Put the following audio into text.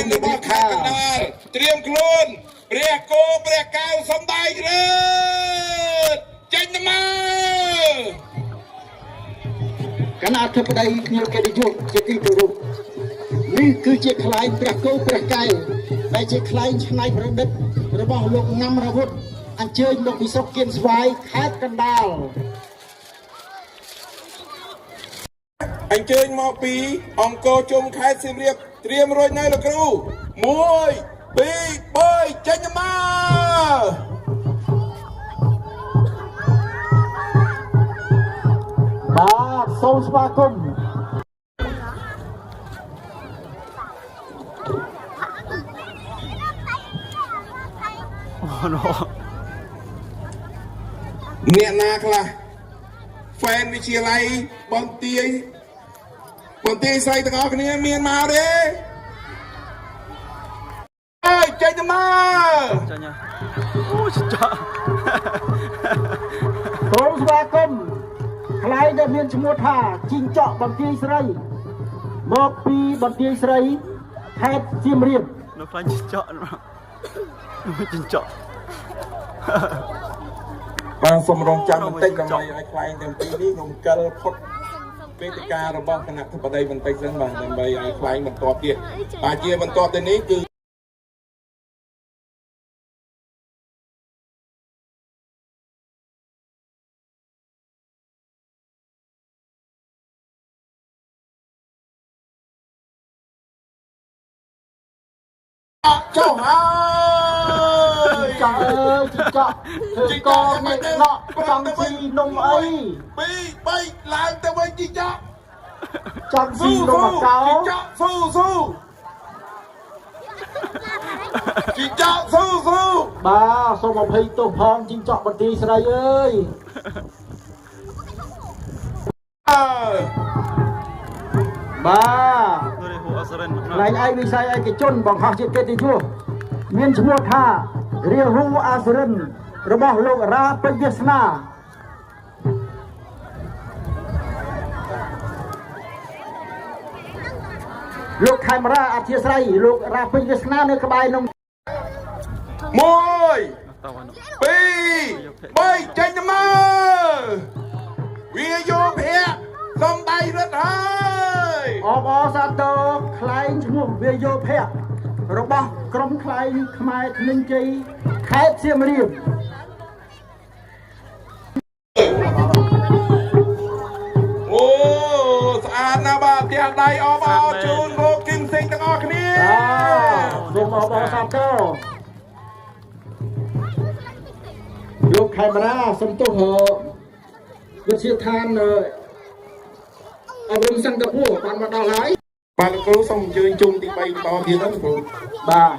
นរបស់ខេត្តកណ្ដាលត្រៀមខ្លួនព្រះគោព្រះកៅសំដែងរើចេញមកគណៈអធិបតីខ្ញុំកិត្តិយសជាទីគោរពនេះគឺជាខ្លែងព្រះគោព្រះកៅដែលជាខ្លែងឆ្នៃប្រឌិតរបស់លោកណាំរវុធអញ្ជើញមកពីស្រុកគៀនស្វាយខេត្តកណ្ដាលអញ្ជើញមកពីអង្គរជុំខេត្តសៀមរាបត្រៀមរួចនៅលោកគ្រូ1 2 3ចេញមកបាទសូមស្វាគមន៍អ្នកណាខ្លះហ្វេនវិទ្យាល័យបន្ទាយស្រីទាំងអស់គ្នាមានមកទេអើយចេញទៅមកចាញ់អូចាសូមស្វាគមន៍ខ្លែងដែលមានឈ្មោះថាជីងចក់បន្ទាយស្រីមកពីបន្ទាយស្រីខេត្តសៀមរាបនៅខ្លែងជីងចក់ជីងចក់បានសូមរងចាំបន្តិចដើម្បីឲ្យខ្លែងទាំងពីរនេះក្នុងកិលផុតវេទិការបស់គណៈធិបតីបន្តិចសិនបាទដើម្បីឲ្យខ្លែងបន្តទៀតបាទជាបន្តទៅនេះគឺចុះហើយចាអើយជីកក់ធ្វើកនេះណក់ចង់ស៊ីនំអី2 3ឡើងទៅវិញជីកក់ចង់ស៊ីនំកោជីកក់ស៊ូជីកក់ស៊ូបាទសូម20ទោសផងជីងចក់បន្ទាយស្រីអើយបាទខ្លែងឯកវិស័យឯកជនបង្ហោះជាកិត្តិយសមានឈ្មោះថារាហូអាសរិនរបស់លោករ៉ាពេជ្រវាសនាលោកខេមរាអធិស្ឋានលោករ៉ាពេជ្រវាសនានៅក្បែរនំ1 2 3ចេញទៅមកវាយោភ័ក្រសំដៃរត់ហើយអបអសាទរខ្លែងឈ្មោះវាយោភ័ក្ររបស់ក្រុមខ្លែងខ្មែរធ្នឹងជ័យខេត្តសៀមរាបអូស្អាតណាស់បាទផ្ទះដៃអបអរជូនលោកគឹមសេងទាំងអស់គ្នាសូមអបអរសាទរលោកខេមរាសំទោសវិទ្យាឋានអប់រំសិង្ហបុរីបានមកដល់ហើយបាទលោកគ្រូសូមអញ្ជើញជុំទី3បន្តទៀតណាលោកគ្រូបាទ